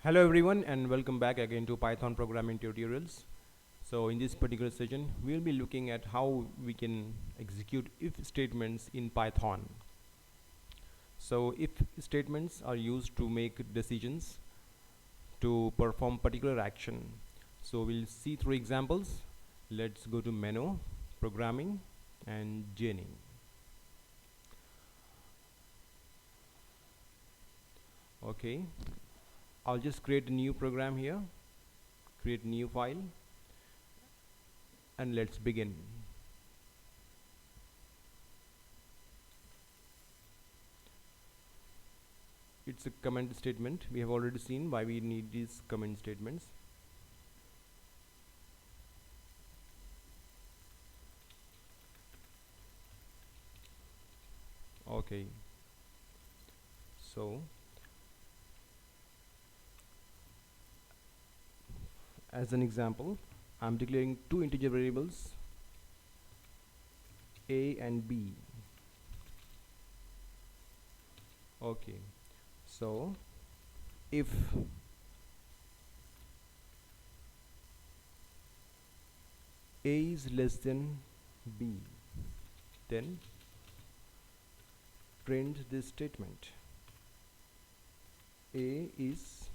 Hello everyone and welcome back again to Python programming tutorials. So in this particular session we'll be looking at how we can execute if statements in Python. So if statements are used to make decisions to perform particular action. So we'll see three examples. Let's go to menu, programming and journey. Okay, I'll just create a new program here, create a new file, and let's begin. It's a comment statement. We have already seen why we need these comment statements. Okay, so as an example, I'm declaring two integer variables a and b. Okay, so if a is less than b, then print this statement: a is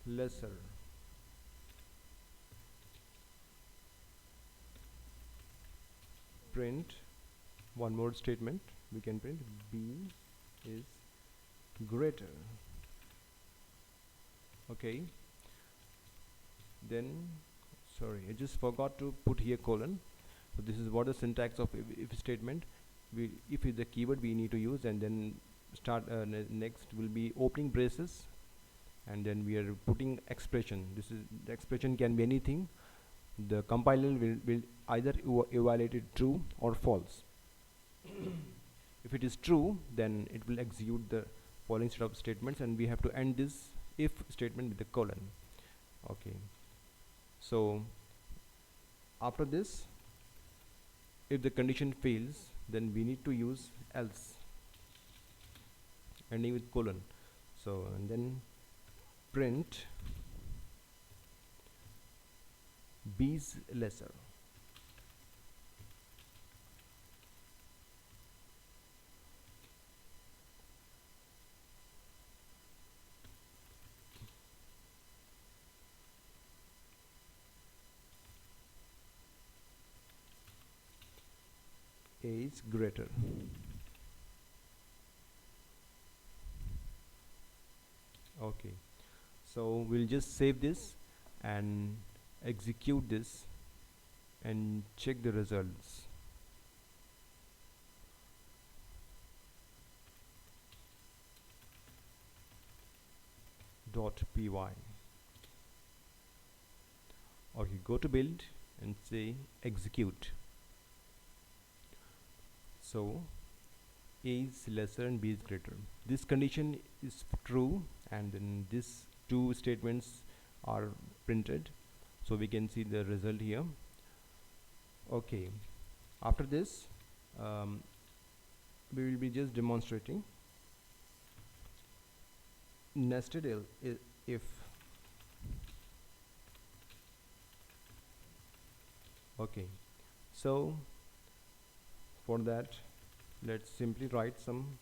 lesser. Print one more statement. We can print b is greater. Okay, then sorry, I just forgot to put here colon. So this is what the syntax of if statement. If is the keyword we need to use, and then start next will be opening braces, and then we are putting expression. This is the expression can be anything. The compiler will either evaluate it true or false. If it is true, then it will execute the following set of statements, and we have to end this if statement with the colon. Okay, so after this, if the condition fails, then we need to use else, ending with colon. So and then print b is lesser. A is greater. Okay, so we'll just save this and execute this and check the results. .py. Okay, go to build and say execute. So a is lesser and b is greater. This condition is true, and then these two statements are printed, so we can see the result here. Okay, after this we will be just demonstrating nested if. Okay, so for that, let's simply write some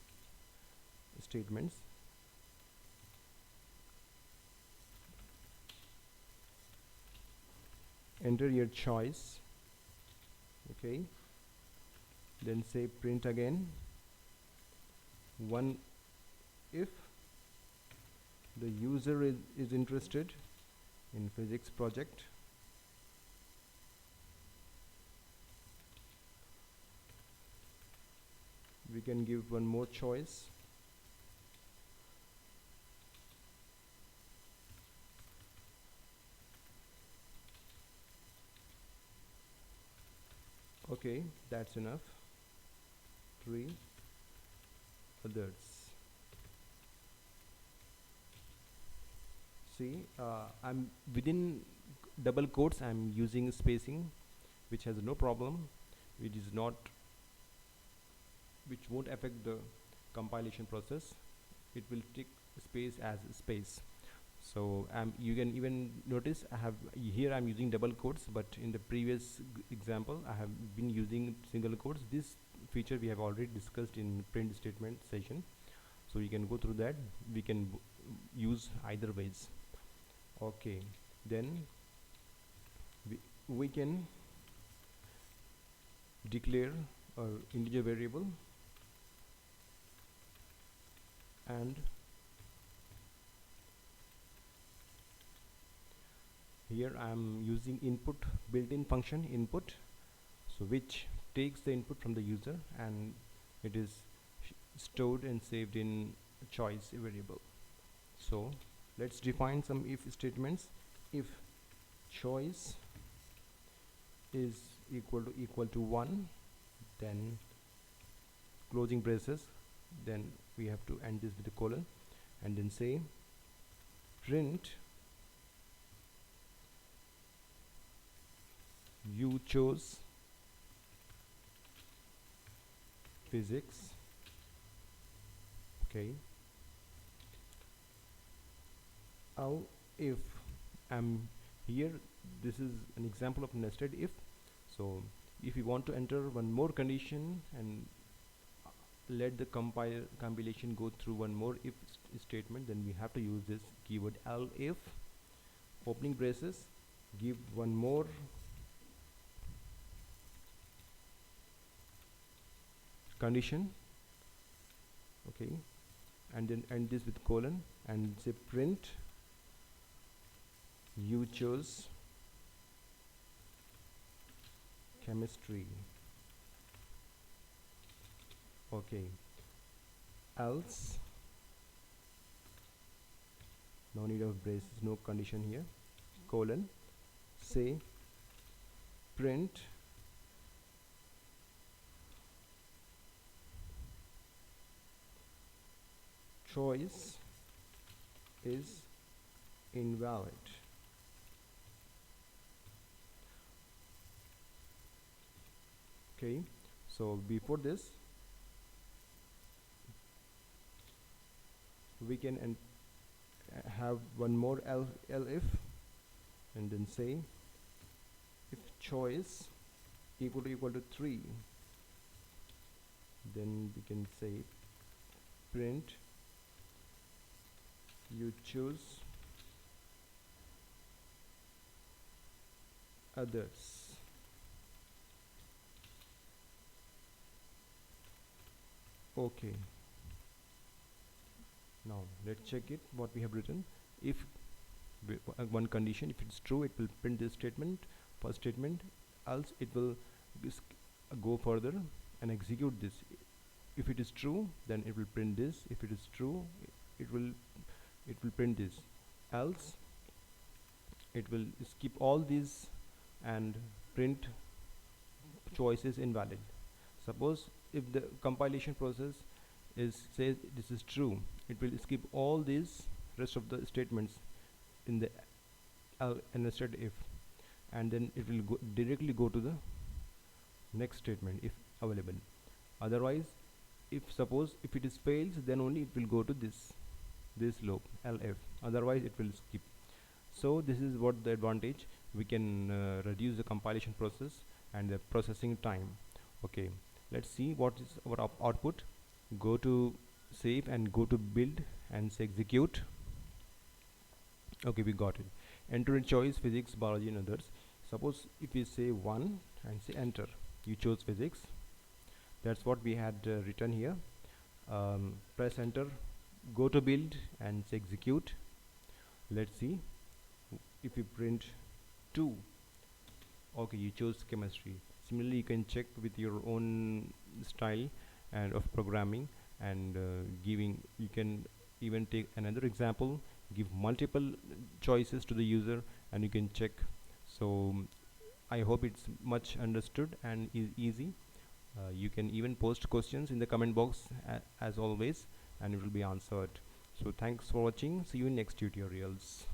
statements. Enter your choice. Okay, then say print again one if the user is interested in physics project. We can give one more choice. Okay, that's enough. 3 others. See, I'm within double quotes, I'm using spacing, which has no problem, which won't affect the compilation process, it will take space as space. So you can even notice I have here I'm using double quotes, but in the previous example I have been using single quotes. This feature we have already discussed in print statement session, so you can go through that. We can use either ways. Okay, then we can declare a integer variable, and here I am using input built-in function input, so which takes the input from the user and it is stored and saved in choice variable. So let's define some if statements. If choice is equal to 1, then closing braces, then we have to end this with a colon, and then say print you chose physics. Okay, now if I'm here, this is an example of nested if. So if you want to enter one more condition and let the compilation go through one more if statement, then we have to use this keyword elif, opening braces, give one more condition, okay, and then end this with colon and say print you chose chemistry. Okay, else, no need of braces, no condition here, colon, say print choice is invalid. Okay, so before this we can have one more elif, and then say if choice equal to 3, then we can say print you choose others. Okay, now let's check it what we have written. If one condition, if it's true, it will print this statement, first statement, else it will go further and execute this. If it is true, then it will print this. If it is true, it will print this, else it will skip all these and print choices invalid. Suppose if the compilation process says this is true, it will skip all these rest of the statements in the nested if, and then it will directly go to the next statement if available. Otherwise, if it is fails, then only it will go to this loop lf, otherwise it will skip. So this is what the advantage, we can reduce the compilation process and the processing time. Okay, let's see what is our output. Go to save and go to build and say execute. Okay, we got it. Enter a choice physics, biology and others. Suppose if we say 1 and say enter, you chose physics. That's what we had written here. Press enter, go to build and say execute. Let's see if you print 2. Okay, you chose chemistry. Similarly, you can check with your own style and of programming and you can even take another example, give multiple choices to the user and you can check. So I hope it's much understood and is easy. You can even post questions in the comment box as always, and it will be answered. So thanks for watching. See you in next tutorials.